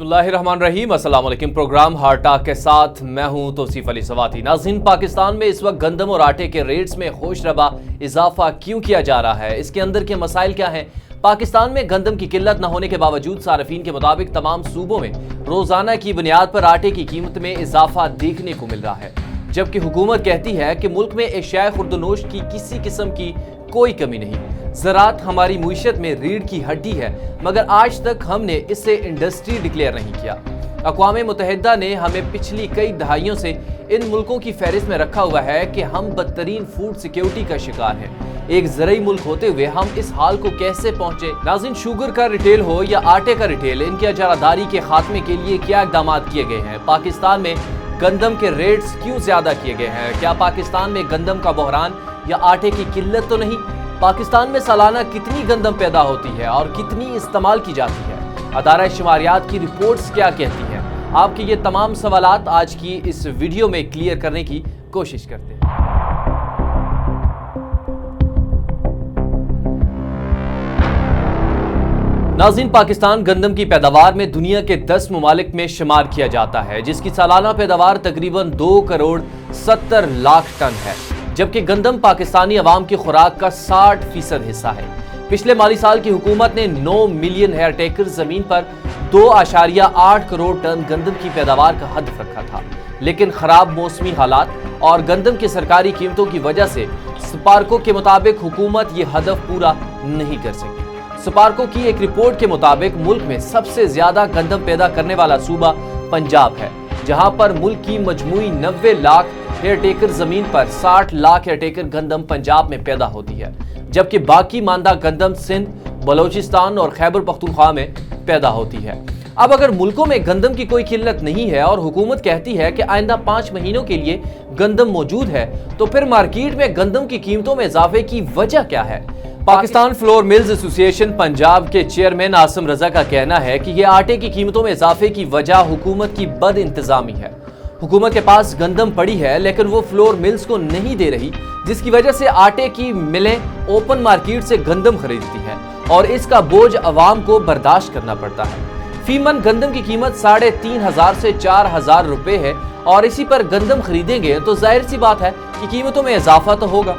बिस्मिल्लाहिर्रहमानिर्रहीम। अस्सलाम वालेकुम। प्रोग्राम हार्ट टॉक के साथ मैं हूं तौसीफ अली सवाती। नाज़रीन, पाकिस्तान में इस वक्त गंदम और आटे के रेट्स में होशरबा इजाफा क्यों किया जा रहा है, इसके अंदर के मसाइल क्या हैं? पाकिस्तान में गंदम की किल्लत न होने के बावजूद सार्फिन के मुताबिक तमाम सूबों में रोजाना की बुनियाद पर आटे की कीमत में इजाफा देखने को मिल रहा है, जबकि हुकूमत कहती है कि मुल्क में एशियाई खुर्दनोश की किसी किस्म की कोई कमी नहीं। ज़राअत हमारी मुईशत में रीढ़ की हड्डी है, मगर आज तक हमने इसे इंडस्ट्री डिक्लेयर नहीं किया। अक़वाम मुत्तहिदा ने हमें पिछली कई दहाइयों से इन मुल्कों की फहरिस्त में रखा हुआ है कि हम बदतरीन फूड सिक्योरिटी का शिकार हैं। एक ज़रई मुल्क होते हुए हम इस हाल को कैसे पहुंचे? नाज़रीन, शुगर का रिटेल हो या आटे का रिटेल, इनकी अजारादारी के खात्मे के लिए क्या इक़दाम किए गए हैं? पाकिस्तान में गंदम के रेट्स क्यों ज़्यादा किए गए हैं? क्या पाकिस्तान में गंदम का बहरान या आटे की किल्लत तो नहीं? पाकिस्तान में सालाना कितनी गंदम पैदा होती है और कितनी इस्तेमाल की जाती है? अदारा शुमारियात की रिपोर्ट्स क्या कहती हैं? आपके ये तमाम सवालात आज की इस वीडियो में क्लियर करने की कोशिश करते हैं। नाज़रीन, पाकिस्तान गंदम की पैदावार में दुनिया के 10 ममालिक में शुमार किया जाता है, जिसकी सालाना पैदावार तकरीबन 2 करोड़ 70 लाख टन है, जबकि गंदम पाकिस्तानी अवाम की खुराक का 60% हिस्सा है। पिछले माली साल की हुकूमत ने 9 मिलियन हेक्टेयर जमीन पर 2.8 करोड़ टन गंदम की पैदावार का हदफ रखा था, लेकिन खराब मौसमी हालात और गंदम की सरकारी कीमतों की वजह से स्पार्को के मुताबिक हुकूमत ये हदफ पूरा नहीं कर सकी। स्पार्को की एक रिपोर्ट के मुताबिक मुल्क में सबसे ज्यादा गंदम पैदा करने वाला सूबा पंजाब है, जहां पर मुल्क की मजमूई 90 लाख हेक्टेयर जमीन पर 60 लाख हेक्टेयर गंदम पंजाब में पैदा होती है, जबकि बाकी मानदा गंदम सिंध, बलोचिस्तान और खैबर पख्तूनख्वा में पैदा होती है। अब अगर मुल्कों में गंदम की कोई किल्लत नहीं है और हुकूमत कहती है कि आइंदा 5 महीनों के लिए गंदम मौजूद है, तो फिर मार्केट में गंदम की कीमतों में इजाफे की वजह क्या है? Pakistan flour mills association Punjab के चेयरमैन आसिम रजा का कहना है कि ये आटे की कीमतों में इजाफे की वजह हुकूमत की बद इंतजामी है। हुकूमत के पास गंदम पड़ी है, लेकिन वो फ्लोर मिल्स को नहीं दे रही, जिसकी वजह से आटे की मिलें ओपन मार्केट से गंदम खरीदती हैं और इसका बोझ अवाम को बर्दाश्त करना पड़ता है। फीमन गंदम की कीमत 3,500 से 4,000 रुपए है और इसी पर गंदम खरीदेंगे तो जाहिर सी बात है कि कीमतों में इजाफा तो होगा।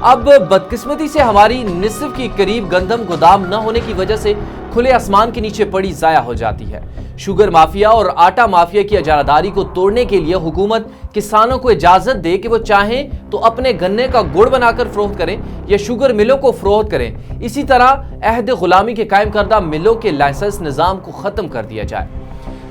अब बदकिस्मती से हमारी निस्फ की करीब गंदम गोदाम न होने की वजह से खुले आसमान के नीचे पड़ी जाया हो जाती है। शुगर माफिया और आटा माफिया की अजारादारी को तोड़ने के लिए हुकूमत किसानों को इजाजत दे कि वो चाहें तो अपने गन्ने का गुड़ बनाकर फरोख्त करें या शुगर मिलों को फरोख्त करें। इसी तरह अहद गुलामी के कायम करदा मिलों के लाइसेंस निज़ाम को ख़त्म कर दिया जाए।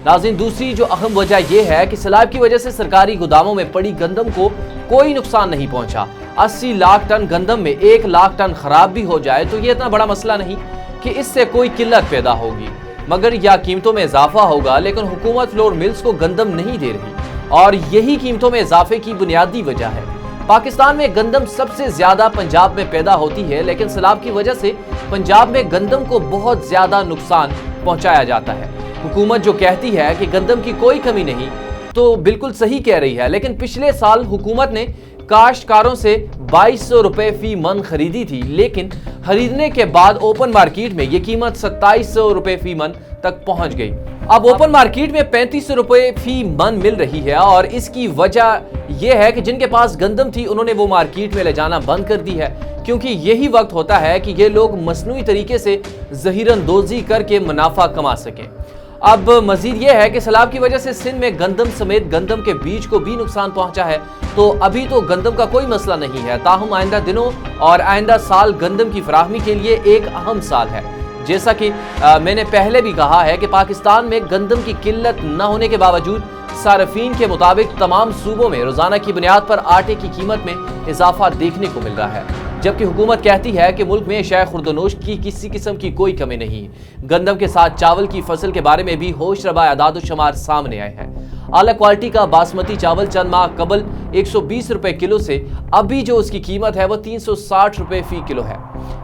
नाज़रीन, दूसरी जो अहम वजह यह है कि सैलाब की वजह से सरकारी गोदामों में पड़ी गंदम को कोई नुकसान नहीं पहुंचा। 80 लाख टन गंदम में 1 लाख टन खराब भी हो जाए तो ये इतना बड़ा मसला नहीं कि इससे कोई किल्लत पैदा होगी, मगर या कीमतों में इजाफा होगा। लेकिन हुकूमत फ्लोर मिल्स को गंदम नहीं दे रही और यही कीमतों में इजाफे की बुनियादी वजह है। पाकिस्तान में गंदम सबसे ज्यादा पंजाब में पैदा होती है, लेकिन सैलाब की वजह से पंजाब में गंदम को बहुत ज्यादा नुकसान पहुंचाया जाता है। हुकूमत जो कहती है कि गंदम की कोई कमी नहीं, तो बिल्कुल सही कह रही है, लेकिन पिछले साल हुकूमत ने काश्तकारों से 2200 रुपए फी मन खरीदी थी, लेकिन खरीदने के बाद ओपन मार्केट में ये कीमत 2700 रुपए फी मन तक पहुंच गई। अब ओपन मार्केट में 3500 रुपए फी मन मिल रही है और इसकी वजह यह है कि जिनके पास गंदम थी उन्होंने वो मार्केट में ले जाना बंद कर दी है, क्योंकि यही वक्त होता है कि ये लोग मसनूई तरीके से ज़हीरंदोज़ी करके मुनाफा कमा सकें। अब मजीद यह है कि सैलाब की वजह से सिंध में गंदम समेत गंदम के बीज को भी नुकसान पहुंचा है। तो अभी तो गंदम का कोई मसला नहीं है, ताहम आइंदा दिनों और आइंदा साल गंदम की फराहमी के लिए एक अहम साल है। जैसा कि मैंने पहले भी कहा है कि पाकिस्तान में गंदम की किल्लत न होने के बावजूद सार्फिन के मुताबिक तमाम सूबों में रोजाना की बुनियाद पर आटे की कीमत में इजाफा देखने को मिल रहा है, जबकि हुकूमत कहती है कि मुल्क में एशियाई खुर्दनोश की किसी किस्म की कोई कमी नहीं। गंदम के साथ चावल की फसल के बारे में भी होशरबा आदाद शुमार सामने आए हैं। आला क्वालिटी का बासमती चावल चंद माह कबल 120 रुपए किलो से अभी जो उसकी कीमत है वो 360 रुपए फी किलो है।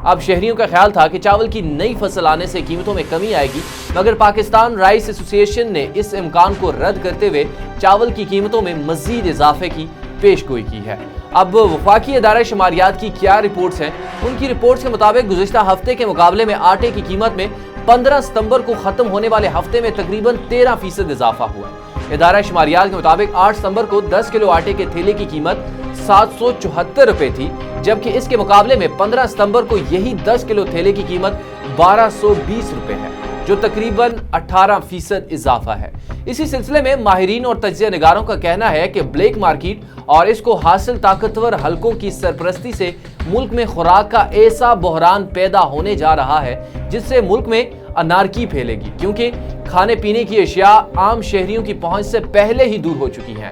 अब शहरियों का ख्याल था कि चावल की नई फसल आने से कीमतों में कमी आएगी, मगर पाकिस्तान राइस एसोसिएशन ने इस इम्कान को रद्द करते हुए चावल की कीमतों में मजीद इजाफे की पेशगोई की है। अब वफाकी अदारा शुमारियात की क्या रिपोर्ट्स हैं? उनकी रिपोर्ट्स के मुताबिक गुज़िश्ता हफ्ते के मुकाबले में आटे की कीमत में 15 सितंबर को खत्म होने वाले हफ्ते में तकरीबन 13% इजाफा हुआ। इदारा शुमारियात के मुताबिक 8 सितंबर को 10 किलो आटे के थैले की कीमत 774 रुपए थी, जबकि इसके मुकाबले में 15 सितंबर को यही 10 किलो थैले की कीमत 1220 रुपए है, जो तकरीबन 18% इजाफा है। इसी सिलसिले में माहिरीन और तज्जिया निगारों का कहना है कि ब्लैक मार्केट और इसको हासिल ताकतवर हलकों की सरपरस्ती से मुल्क में खुराक का ऐसा बहरान पैदा होने जा रहा है जिससे मुल्क में अनारकी फैलेगी, क्योंकि खाने पीने की अशिया आम शहरियों की पहुंच से पहले ही दूर हो चुकी हैं।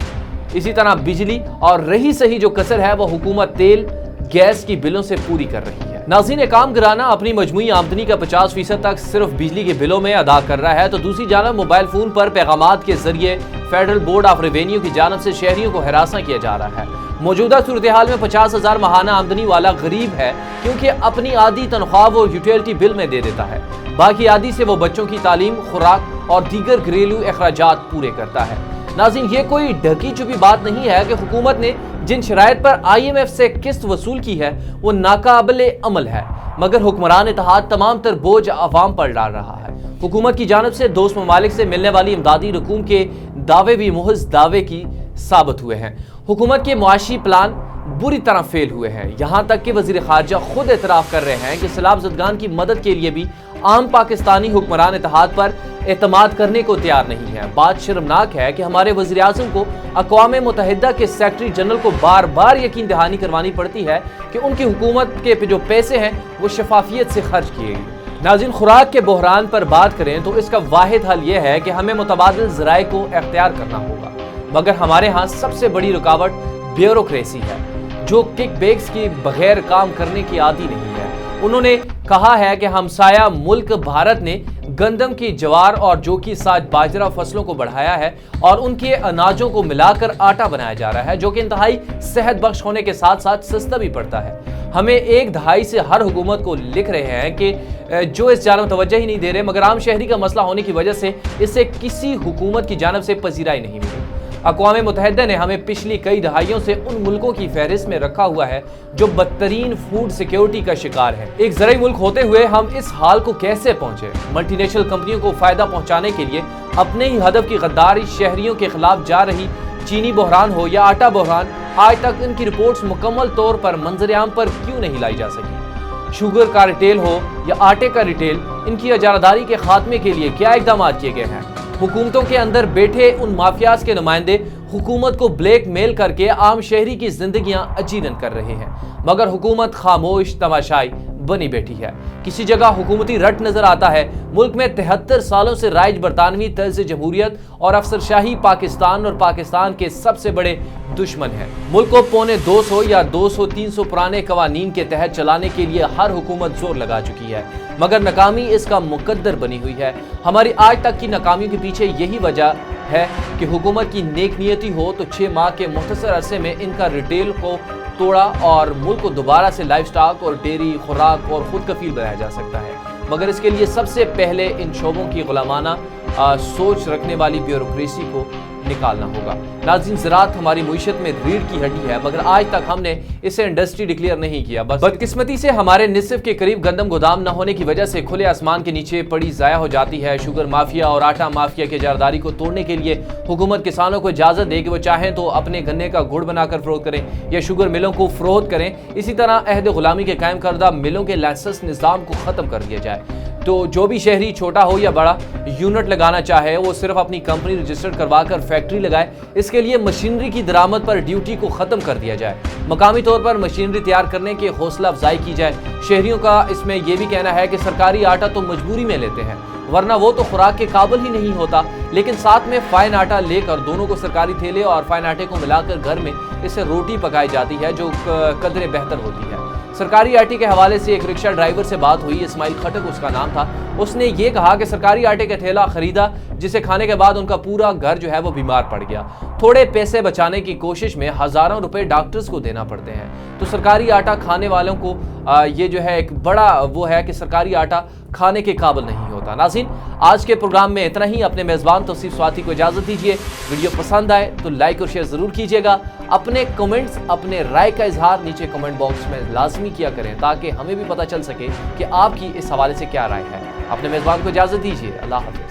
इसी तरह बिजली और रही सही जो कसर है वो हुकूमत तेल गैस की बिलों से पूरी कर रही है। नाज़रीन, काम घराना अपनी मजमूई आमदनी का 50% तक सिर्फ बिजली के बिलों में अदा कर रहा है, तो दूसरी जानब मोबाइल फोन पर पैगामात के जरिए फेडरल बोर्ड ऑफ रेवेन्यू की जानब से शहरियों को हरासा किया जा रहा है। मौजूदा सूरत हाल में 50,000 माहाना आमदनी वाला गरीब है, क्योंकि अपनी आधी तनख्वाह वो यूटिलिटी बिल में दे देता है, बाकी आधी से वो बच्चों की तालीम, खुराक और दीगर घरेलू अखराजात पूरे करता है। नाज़रीन, ये कोई ढकी छुपी बात नहीं है कि हुकूमत ने जिन शराइत पर IMF से किस्त वसूल की है वो नाकाबिले अमल है, मगर हुक्मरान इत्तेहाद तमाम तर बोझ अवाम पर डाल रहा है। हुकूमत की जानब से दोस्त ममालिक से मिलने वाली इमदादी रकूम के दावे भी मुहज दावे की साबित हुए हैं। हुकूमत के मुआशी प्लान बुरी तरह फेल हुए हैं, यहाँ तक कि वज़ीर ख़ारजा खुद एतराफ़ कर रहे हैं कि सैलाब ज़दगान की मदद के लिए भी आम पाकिस्तानी हुक्मरान इत्तेहाद पर एतमाद करने को तैयार नहीं है। बात शर्मनाक है कि हमारे वज़ीर आज़म को अक़वाम मुत्तहिदा के सेक्रेटरी जनरल को बार बार यकीन दहानी करवानी पड़ती है कि उनकी हुकूमत के जो पैसे हैं वो शफाफियत से खर्च किए गए। नाज़रीन, खुराक के बहरान पर बात करें तो इसका वाहिद हल यह है कि हमें मुतबादिल ज़राए को इख्तियार करना होगा, मगर हमारे यहाँ सबसे बड़ी रुकावट ब्यूरोक्रेसी है, जो किकबैक्स के बगैर काम करने की आदी नहीं है। उन्होंने कहा है कि हमसाया मुल्क भारत ने गंदम की, जवार और जौ की साथ बाजरा फसलों को बढ़ाया है और उनके अनाजों को मिलाकर आटा बनाया जा रहा है, जो कि इंतहाई सेहत बख्श होने के साथ साथ सस्ता भी पड़ता है। हमें एक दहाई से हर हुकूमत को लिख रहे हैं कि जो इस जानब तवज्जो ही नहीं दे रहे, मगर आम शहरी का मसला होने की वजह से इसे किसी हुकूमत की जानब से पजीराई नहीं मिली। अक़वाम मुत्तहिदा ने हमें पिछली कई दहाइयों से उन मुल्कों की फहरिस्त में रखा हुआ है जो बदतरीन फूड सिक्योरिटी का शिकार है। एक ज़राई मुल्क होते हुए हम इस हाल को कैसे पहुंचे? मल्टीनेशनल कंपनियों को फायदा पहुंचाने के लिए अपने ही हदफ की गद्दारी शहरियों के खिलाफ जा रही चीनी बहरान हो या आटा बहरान, आज तक इनकी रिपोर्ट्स मुकम्मल तौर पर मंजर-ए-आम पर क्यों नहीं लाई जा सकी? शुगर का रिटेल हो या आटे का रिटेल, इनकी इजारादारी के खात्मे के लिए क्या इकदाम किए गए हैं? हुकूमतों के अंदर बैठे उन माफियाज के नुमाइंदे हुकूमत को ब्लैक मेल करके आम शहरी की जिंदगियां अजीरन कर रहे हैं, मगर हुकूमत खामोश तमाशाई बनी बैठी है। किसी जगह हुकूमती रट नजर आता है। मुल्क में 73 सालों से राइज बरतानवी तर्ज जमहूरियत और अफसरशाही पाकिस्तान और पाकिस्तान के सबसे बड़े दुश्मन है। मुल्क को पौने 200 या 200-300 पुराने कवानीन के तहत चलाने के लिए हर हुकूमत जोर लगा चुकी है, मगर नाकामी इसका मुकद्दर बनी हुई है। हमारी आज तक की नाकामियों के पीछे यही वजह है कि हुकूमत की नेक नियति हो तो 6 माह के मुख्तसर अरसे में इनका रिटेल को तोड़ा और मुल्क को दोबारा से लाइफ स्टॉक और डेयरी, खुराक और खुद कफील बनाया जा सकता है, मगर इसके लिए सबसे पहले इन शोबों की गुलामाना सोच रखने वाली ब्यूरोक्रेसी को निकालना होगा। नाज़रीन, ज़राअत हमारी मुईशत में रीढ़ की हड्डी है, मगर आज तक हमने इसे इंडस्ट्री डिक्लेयर नहीं किया। बस बदकिस्मती से हमारे निसफ के करीब गंदम गोदाम न होने की वजह से खुले आसमान के नीचे पड़ी ज़ाया हो जाती है। शुगर माफिया और आटा माफिया की जारदारी को तोड़ने के लिए हुकूमत किसानों को इजाज़त दे कि वो चाहें तो अपने गन्ने का गुड़ बनाकर फरोख्त करें या शुगर मिलों को फरोख्त करें। इसी तरह अहद गुलामी के कायम करदा मिलों के लाइसेंस निज़ाम को ख़त्म कर दिया जाए। तो जो भी शहरी छोटा हो या बड़ा यूनिट लगाना चाहे वो सिर्फ अपनी कंपनी रजिस्टर्ड करवाकर फैक्ट्री लगाए। इसके लिए मशीनरी की दरामद पर ड्यूटी को ख़त्म कर दिया जाए। मकामी तौर पर मशीनरी तैयार करने की हौसला अफजाई की जाए। शहरियों का इसमें यह भी कहना है कि सरकारी आटा तो मजबूरी में लेते हैं, वरना वो तो खुराक के काबिल ही नहीं होता, लेकिन साथ में फाइन आटा लेकर दोनों को सरकारी थैले और फाइन आटे को मिलाकर घर में इससे रोटी पकाई जाती है जो कदरे बेहतर होती है। सरकारी आटे के हवाले से एक रिक्शा ड्राइवर से बात हुई, इस्माइल खटक उसका नाम था। उसने ये कहा कि सरकारी आटे का थैला खरीदा जिसे खाने के बाद उनका पूरा घर जो है वो बीमार पड़ गया। थोड़े पैसे बचाने की कोशिश में हज़ारों रुपए डॉक्टर्स को देना पड़ते हैं। तो सरकारी आटा खाने वालों को ये जो है एक बड़ा वो है कि सरकारी आटा खाने के काबिल नहीं होता। ہوتا۔ ناظرین، آج کے پروگرام میں اتنا ہی۔ اپنے میزبان توصیف سواتی کو اجازت دیجیے۔ ویڈیو پسند آئے تو لائک اور شیئر ضرور کیجیے گا۔ اپنے کمنٹس، اپنے رائے کا اظہار نیچے کمنٹ باکس میں لازمی کیا کریں تاکہ ہمیں بھی پتہ چل سکے کہ آپ کی اس حوالے سے کیا رائے ہے۔ اپنے میزبان کو اجازت دیجیے۔ اللہ حافظ۔